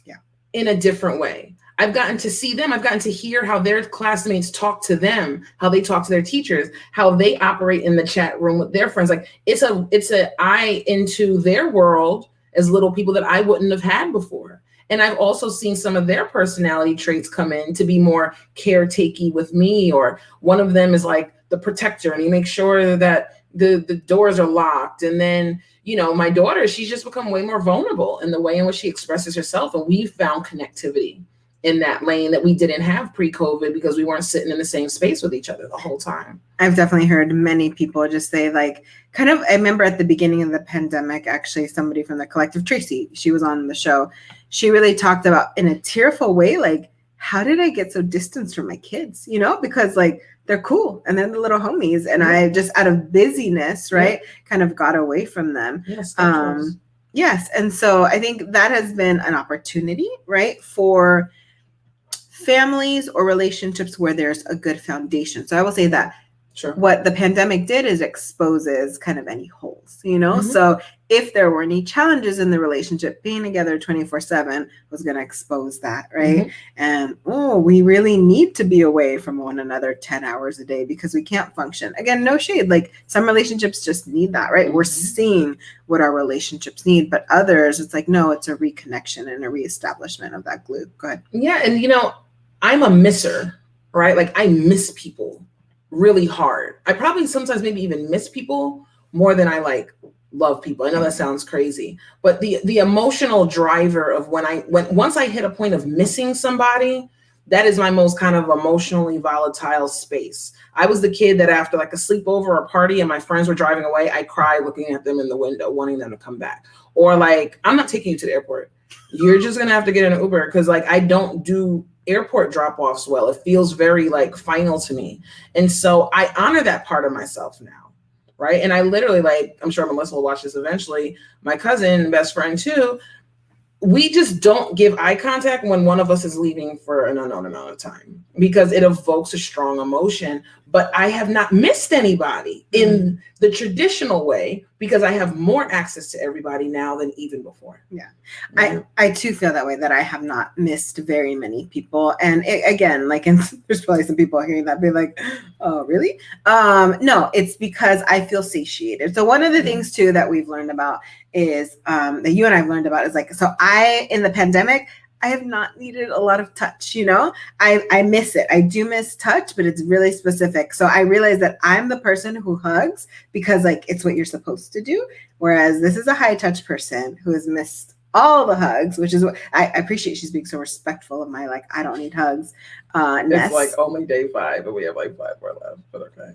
in a different way. I've gotten to see them. I've gotten to hear how their classmates talk to them, how they talk to their teachers, how they operate in the chat room with their friends. Like, it's a eye into their world as little people that I wouldn't have had before. And I've also seen some of their personality traits come in to be more caretaky with me. Or one of them is like the protector, and he makes sure that the doors are locked. And then, my daughter, she's just become way more vulnerable in the way in which she expresses herself. And we've found connectivity in that lane that we didn't have pre-COVID because we weren't sitting in the same space with each other the whole time. I've definitely heard many people just say, like, kind of, I remember at the beginning of the pandemic, actually, somebody from the collective, Tracy, she was on the show. She really talked about, in a tearful way, like, how did I get so distanced from my kids? Because like, they're cool and they're the little homies. And I just, out of busyness, right, kind of got away from them. Yes. Yes. And so I think that has been an opportunity, right, for families or relationships where there's a good foundation. So I will say that what the pandemic did is exposes kind of any holes, So if there were any challenges in the relationship, being together 24/7 was going to expose that, right? And we really need to be away from one another 10 hours a day because we can't function. Again, no shade. Like, some relationships just need that, right? We're seeing what our relationships need, but others, it's like, no, it's a reconnection and a reestablishment of that glue. Go ahead. Yeah, and I'm a misser, right? Like, I miss people really hard. I probably sometimes maybe even miss people more than I like love people. I know that sounds crazy, but the emotional driver of once I hit a point of missing somebody, that is my most kind of emotionally volatile space. I was the kid that after like a sleepover or a party and my friends were driving away, I cried looking at them in the window, wanting them to come back. Or like, I'm not taking you to the airport. You're just going to have to get an Uber, because like, I don't do airport drop-offs well. It feels very like final to me. And so I honor that part of myself now, right? And I literally, like, I'm sure Melissa will watch this eventually, my cousin, best friend too, we just don't give eye contact when one of us is leaving for an unknown amount of time, because it evokes a strong emotion. But I have not missed anybody in the traditional way, because I have more access to everybody now than even before. Yeah. I too feel that way, that I have not missed very many people. And again, like, and there's probably some people hearing that be like, oh, really? No, it's because I feel satiated. So one of the things too that we've learned about is, that you and I've learned about is like, so in the pandemic, I have not needed a lot of touch, I miss it. I do miss touch, but it's really specific. So I realize that I'm the person who hugs because like, it's what you're supposed to do. Whereas this is a high touch person who has missed all the hugs, which is what I appreciate. She's being so respectful of my, like, I don't need hugs. It's like only day 5, but we have like 5 more left, but okay.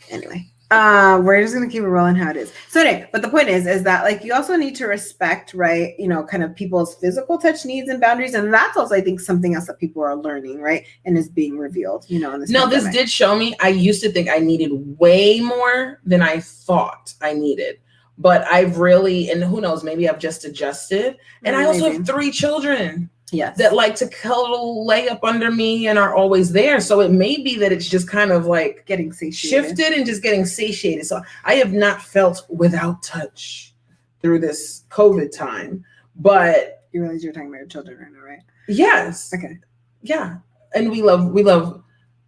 Anyway. We're just going to keep it rolling how it is. So anyway, but the point is that like, you also need to respect, right, kind of people's physical touch needs and boundaries. And that's also, I think, something else that people are learning, right, and is being revealed, in this pandemic. This did show me, I used to think I needed way more than I thought I needed. But I've really, and who knows, maybe I've just adjusted. And I also have 3 children. Yes. That like to cuddle, lay up under me, and are always there. So it may be that it's just kind of like getting satiated. Shifted and just getting satiated. So I have not felt without touch through this COVID time. But you realize you're talking about your children right now, right? Yes. Okay. Yeah. And we love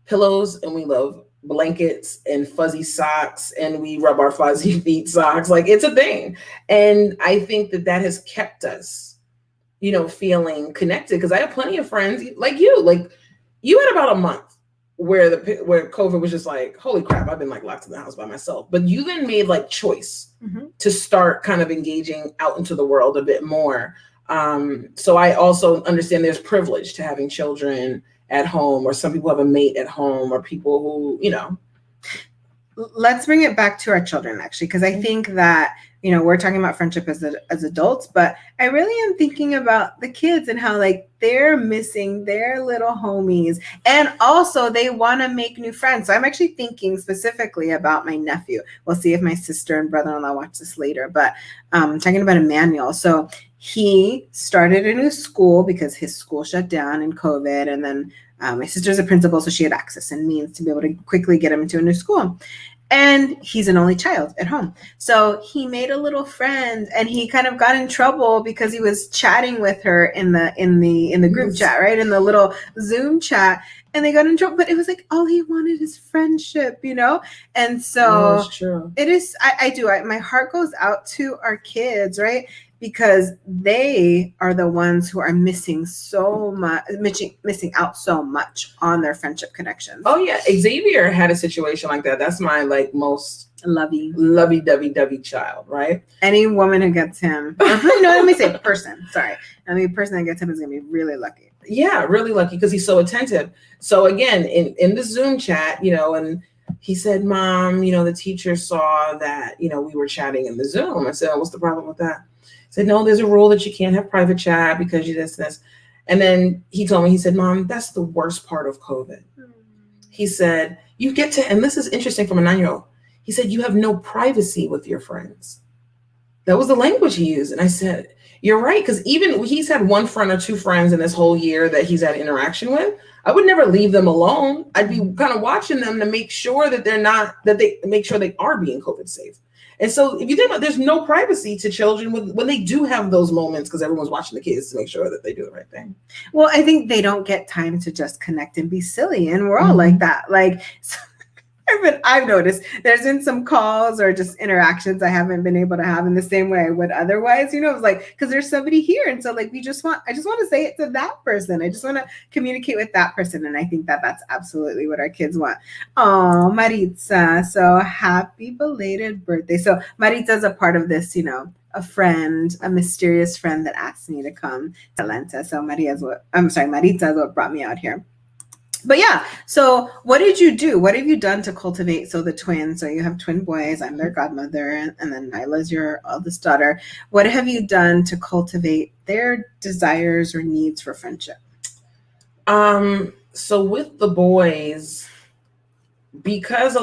pillows, and we love blankets and fuzzy socks, and we rub our fuzzy feet socks. Like, it's a thing. And I think that has kept us, feeling connected, because I have plenty of friends like you had about a month where COVID was just like, holy crap, I've been like locked in the house by myself. But you then made like choice to start kind of engaging out into the world a bit more. So I also understand there's privilege to having children at home, or some people have a mate at home, or people who, Let's bring it back to our children, actually, because I think that, we're talking about friendship as adults, but I really am thinking about the kids and how like they're missing their little homies, and also they want to make new friends. So I'm actually thinking specifically about my nephew. We'll see if my sister and brother-in-law watch this later, but talking about Emmanuel. So he started a new school because his school shut down in COVID, and then my sister's a principal, so she had access and means to be able to quickly get him into a new school. And he's an only child at home. So he made a little friend, and he kind of got in trouble because he was chatting with her in the group chat, right? In the little Zoom chat. And they got in trouble, but it was like all he wanted is friendship, And so That's true. it is, my heart goes out to our kids, right? Because they are the ones who are missing out so much on their friendship connections. Oh yeah, Xavier had a situation like that. That's my like most lovey-dovey child, right? Any woman who gets him, let me say person. Sorry, person that gets him is gonna be really lucky. Yeah, really lucky because he's so attentive. So again, in the Zoom chat, and he said, "Mom, the teacher saw that we were chatting in the Zoom." I said, "Oh, what's the problem with that?" Said, "No, there's a rule that you can't have private chat because you this. And then he told me, he said, "Mom, that's the worst part of COVID." He said, "You get to," and this is interesting from a 9-year-old. He said, "You have no privacy with your friends." That was the language he used. And I said, "You're right." Because even he's had one friend or two friends in this whole year that he's had interaction with. I would never leave them alone. I'd be kind of watching them to make sure that they make sure they are being COVID safe. And so if you think about it, there's no privacy to children when they do have those moments because everyone's watching the kids to make sure that they do the right thing. Well, I think they don't get time to just connect and be silly. And we're all like that. Like, so I've noticed there's been some calls or just interactions I haven't been able to have in the same way I would otherwise, it's like, because there's somebody here. And so like, I just want to say it to that person. I just want to communicate with that person. And I think that that's absolutely what our kids want. Oh, Maritza. So happy belated birthday. So Maritza's a part of this, a mysterious friend that asked me to come to Atlanta. So Maritza is what brought me out here. But yeah, so what did you do? What have you done to cultivate? So the twins, so you have twin boys, I'm their godmother, and then Nyla's your eldest daughter. What have you done to cultivate their desires or needs for friendship? So with the boys, because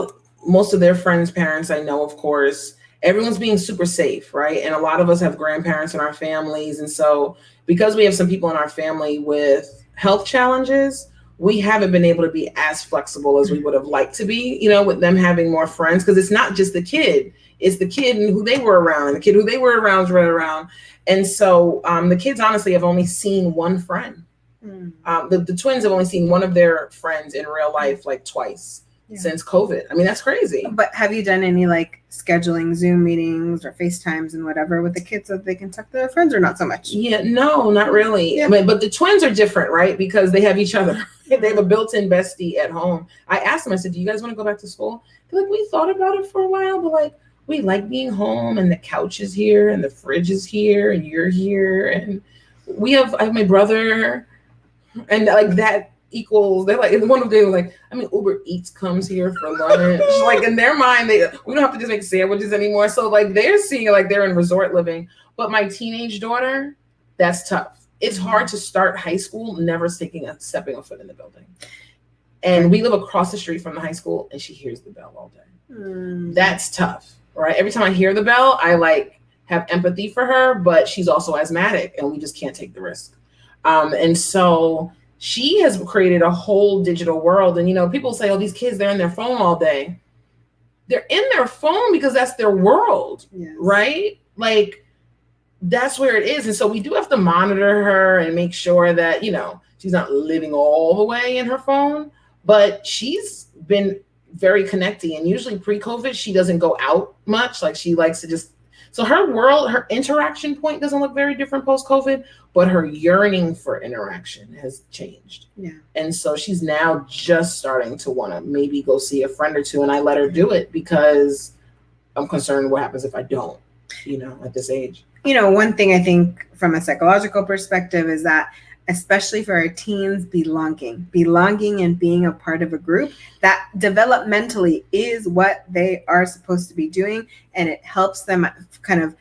most of their friends' parents, I know, of course, everyone's being super safe, right? And a lot of us have grandparents in our families. And so because we have some people in our family with health challenges, we haven't been able to be as flexible as we would have liked to be, with them having more friends, because it's not just the kid, it's the kid and who they were around, and the kid who they were around is right around. And so the kids honestly have only seen one friend. The twins have only seen one of their friends in real life like twice since COVID. I mean, that's crazy. But have you done any like scheduling Zoom meetings or FaceTimes and whatever with the kids so that they can talk to their friends, or not so much? Yeah, no, not really. Yeah. But the twins are different, right? Because they have each other. They have a built-in bestie at home. I asked them, I said, "Do you guys want to go back to school?" They're like, "We thought about it for a while, but like, we like being home, and the couch is here and the fridge is here and you're here. And I have my brother, and like that equals," they're like, one of them was like, Uber Eats comes here for lunch. Like in their mind, we don't have to just make sandwiches anymore. So like they're seeing it like they're in resort living. But my teenage daughter, that's tough. It's hard to start high school never stepping a foot in the building. And we live across the street from the high school, and she hears the bell all day. That's tough, right? Every time I hear the bell, I like have empathy for her, but she's also asthmatic, and we just can't take the risk. And so she has created a whole digital world. And, people say, "Oh, these kids, they're in their phone all day." They're in their phone because that's their world, right? Like, that's where it is. And so we do have to monitor her and make sure that, she's not living all the way in her phone, but she's been very connected. And usually pre-COVID, she doesn't go out much. Like she likes to so her interaction point doesn't look very different post-COVID, but her yearning for interaction has changed. Yeah. And so she's now just starting to want to maybe go see a friend or two. And I let her do it because I'm concerned what happens if I don't, at this age. One thing I think from a psychological perspective is that especially for our teens, belonging and being a part of a group that developmentally is what they are supposed to be doing. And it helps them kind of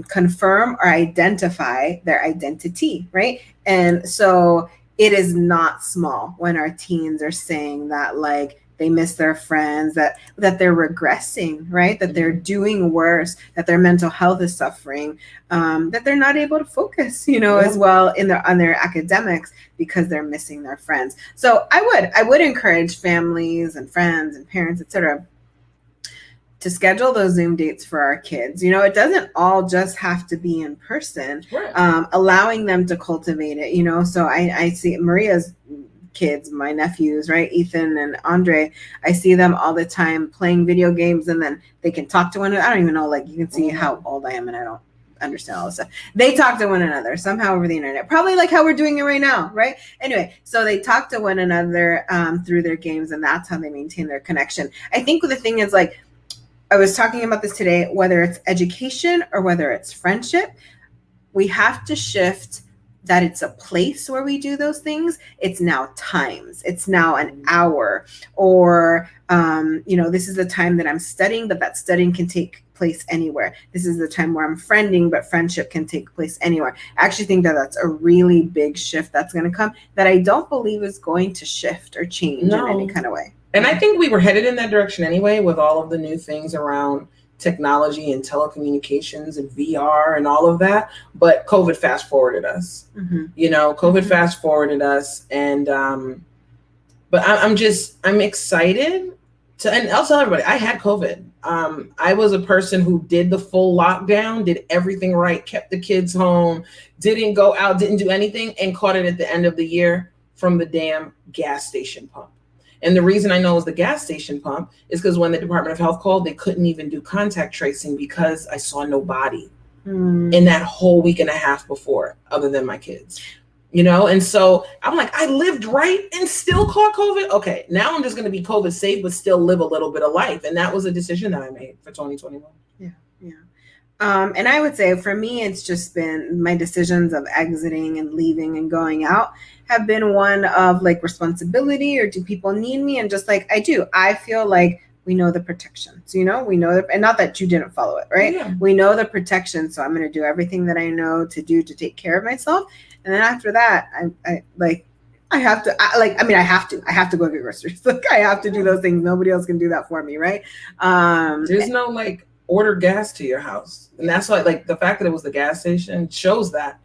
confirm or identify their identity, right? And so it is not small when our teens are saying that, like, they miss their friends, that they're regressing, right? That they're doing worse, that their mental health is suffering, that they're not able to focus, as well on their academics because they're missing their friends. So I would encourage families and friends and parents, etc., to schedule those Zoom dates for our kids. It doesn't all just have to be in person, right. Allowing them to cultivate it, so I see Maria's kids, my nephews, right? Ethan and Andre, I see them all the time playing video games, and then they can talk to one another. I don't even know, like, you can see how old I am and I don't understand all this stuff. They talk to one another somehow over the internet, probably like how we're doing it right now, right? Anyway, so they talk to one another through their games, and that's how they maintain their connection. I think the thing is, like, I was talking about this today, whether it's education or whether it's friendship, we have to shift that it's a place where we do those things. It's now times. It's now an hour, or, this is the time that I'm studying, but that studying can take place anywhere. This is the time where I'm friending, but friendship can take place anywhere. I actually think that that's a really big shift that's going to come that I don't believe is going to shift or change in any kind of way. And I think we were headed in that direction anyway, with all of the new things around technology and telecommunications and VR and all of that. But COVID fast forwarded us. COVID fast forwarded us. And but I'm excited to, and I'll tell everybody, I had COVID. I was a person who did the full lockdown, did everything right, kept the kids home, didn't go out, didn't do anything, and caught it at the end of the year from the damn gas station pump. And the reason I know it was the gas station pump is because when the Department of Health called, they couldn't even do contact tracing because I saw nobody in that whole week and a half before, other than my kids, And so I'm like, I lived right and still caught COVID. Okay, now I'm just going to be COVID safe, but still live a little bit of life. And that was a decision that I made for 2021. Yeah. And I would say for me, it's just been my decisions of exiting and leaving and going out have been one of, like, responsibility, or do people need me? And just like, I feel like we know the protections, we know and not that you didn't follow it, right? Yeah. We know the protections. So I'm going to do everything that I know to do to take care of myself. And then after that, I have to go get groceries. Like, I have to do those things. Nobody else can do that for me. Right. There's no, like, order gas to your house. And that's why, like, the fact that it was the gas station shows that,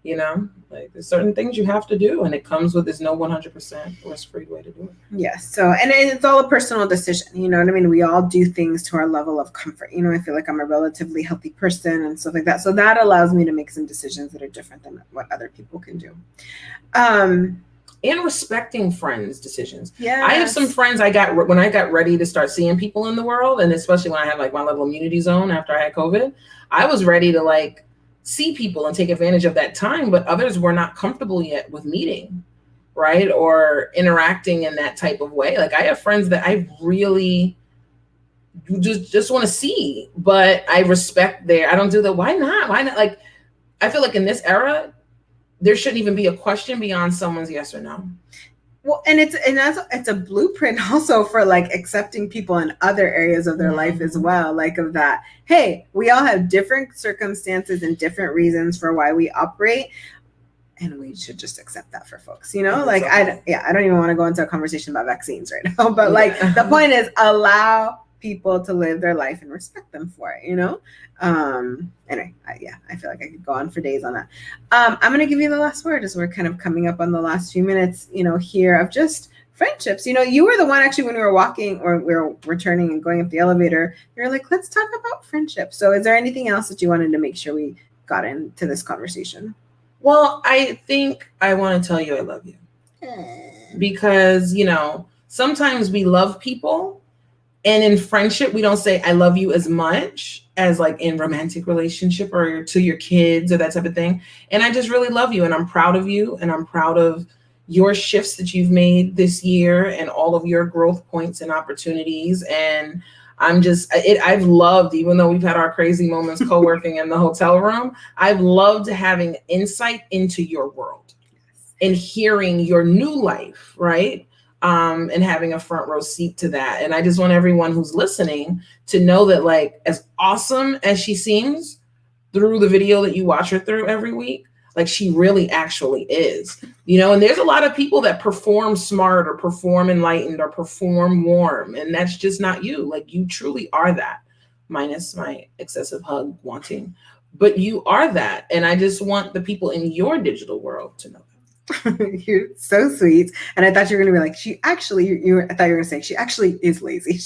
like, there's certain things you have to do, and it comes with, there's no 100% risk-free way to do it. Yes. So, and it's all a personal decision. You know what I mean? We all do things to our level of comfort. I feel like I'm a relatively healthy person and stuff like that. So that allows me to make some decisions that are different than what other people can do. And respecting friends' decisions. Yeah. I have some friends when I got ready to start seeing people in the world, and especially when I had, like, my little immunity zone after I had COVID, I was ready to, like, see people and take advantage of that time, but others were not comfortable yet with meeting, right? Or interacting in that type of way. Like, I have friends that I really just want to see, but I respect I don't do that. Why not? Like, I feel like in this era, there shouldn't even be a question beyond someone's yes or no. Well, and it's a blueprint also for, like, accepting people in other areas of their life as well. Like, of that, hey, we all have different circumstances and different reasons for why we operate, and we should just accept that for folks. Like, I don't even want to go into a conversation about vaccines right now, but like, the point is, allow people to live their life and respect them for it. Anyway, I feel like I could go on for days on that. I'm going to give you the last word as we're kind of coming up on the last few minutes, here, of just friendships. You were the one, actually, when we were walking, or we were returning and going up the elevator, you're like, let's talk about friendship. So is there anything else that you wanted to make sure we got into this conversation? Well, I think I want to tell you I love you. Because, sometimes we love people, and in friendship, we don't say I love you as much as, like, in romantic relationship or to your kids or that type of thing. And I just really love you, and I'm proud of you, and I'm proud of your shifts that you've made this year and all of your growth points and opportunities. And I've loved, even though we've had our crazy moments co-working in the hotel room, I've loved having insight into your world. and hearing your new life, right? And having a front row seat to that. And I just want everyone who's listening to know that, like, as awesome as she seems through the video that you watch her through every week, like, she really actually is, you know. And there's a lot of people that perform smart or perform enlightened or perform warm, and that's just not you. Like, you truly are that, minus my excessive hug wanting, but you are that. And I just want the people in your digital world to know that. You're so sweet. And I thought you were going to be like, she actually, I thought you were going to say, she actually is lazy.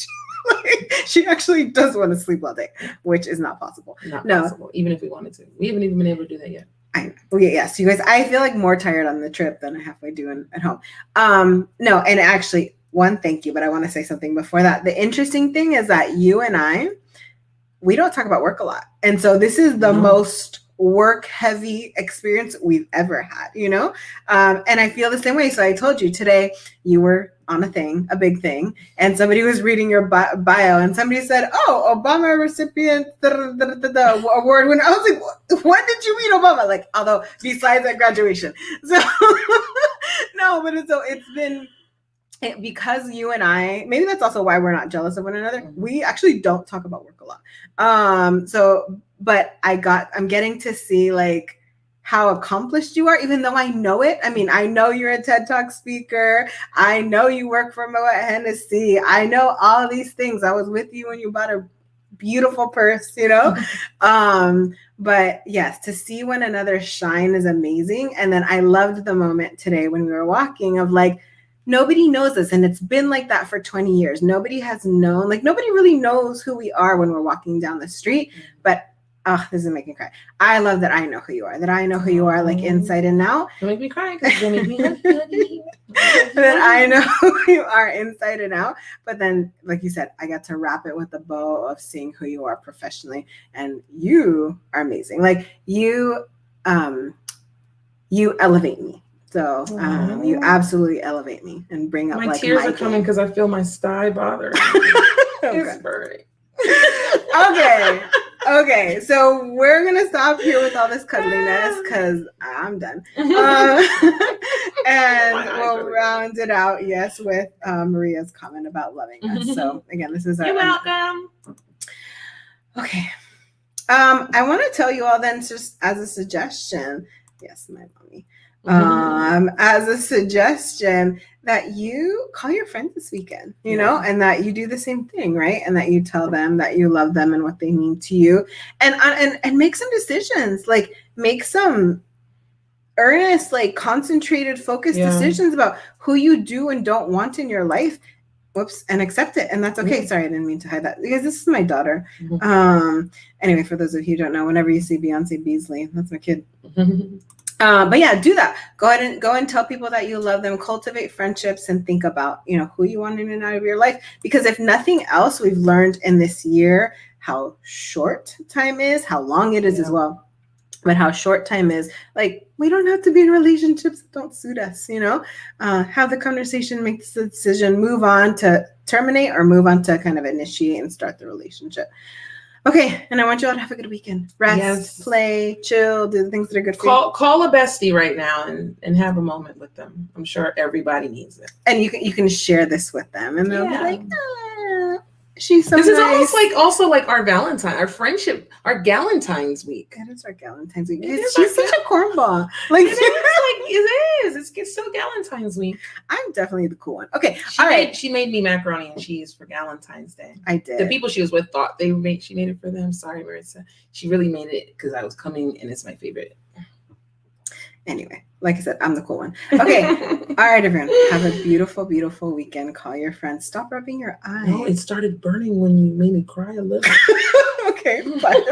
She actually does want to sleep all day, which is not possible. Not possible, even if we wanted to. We haven't even been able to do that yet. I know. Yes, you guys, I feel like more tired on the trip than I halfway doing at home. No, and actually, one, thank you, but I want to say something before that. The interesting thing is that you and we don't talk about work a lot. And so this is the most work heavy experience we've ever had, you know? And I feel the same way. So I told you today you were on a big thing, and somebody was reading your bio, and somebody said, "Oh, Obama recipient award winner." I was like, "When did you meet Obama?" Like, although besides at graduation. So no, but it's been because you and I, maybe that's also why we're not jealous of one another. We actually don't talk about work a lot. But I'm getting to see like how accomplished you are, even though I know it. I mean, I know you're a TED Talk speaker. I know you work for Moet Hennessy. I know all these things. I was with you when you bought a beautiful purse, you know? But yes, to see one another shine is amazing. And then I loved the moment today when we were walking of like, nobody knows us. And it's been like that for 20 years. Nobody has known, like nobody really knows who we are when we're walking down the street. But this is making me cry. I love that I know who you are, like inside and out. Don't make me cry because you'll make me happy. That I know who you are inside and out. But then, like you said, I got to wrap it with a bow of seeing who you are professionally. And you are amazing. Like you elevate me. So you absolutely elevate me and bring up my like tears are coming because I feel my sty bothering. It's burning. Okay, so we're gonna stop here with all this cuddliness because I'm done, and we'll round it out, yes, with Maria's comment about loving us. So again, this is our. You're welcome. Okay, I want to tell you all then, just as a suggestion. Yes, my mommy. As a suggestion that you call your friends this weekend, you know, and that you do the same thing, right? And that you tell them that you love them and what they mean to you, and make some decisions, like make some earnest, like concentrated, focused decisions about who you do and don't want in your life. Whoops, and accept it. And that's okay. Sorry, I didn't mean to hide that because this is my daughter. Anyway, for those of you who don't know, whenever you see Beyonce Beasley, that's my kid. But yeah, do that. Go and tell people that you love them, cultivate friendships, and think about, you know, who you want in and out of your life. Because if nothing else, we've learned in this year how short time is, how long it is as well, but how short time is. Like, we don't have to be in relationships that don't suit us, you know? Have the conversation, make the decision, move on to terminate or move on to kind of initiate and start the relationship. Okay, and I want you all to have a good weekend. Rest, play, chill, do the things that are good for you. Call a bestie right now and have a moment with them. I'm sure everybody needs it. And you can share this with them, and they'll be like, she's so nice. This is almost like also like our friendship, our Galentine's week. That is our Galentine's week. She's such a cornball. Like it is. It's still Galentine's week. I'm definitely the cool one. Okay, She made me macaroni and cheese for Galentine's Day. I did. The people she was with thought she made it for them. Sorry, Marissa. She really made it because I was coming, and it's my favorite. Anyway, like I said, I'm the cool one. Okay. All right, everyone. Have a beautiful, beautiful weekend. Call your friends. Stop rubbing your eyes. No, it started burning when you made me cry a little. Okay, bye.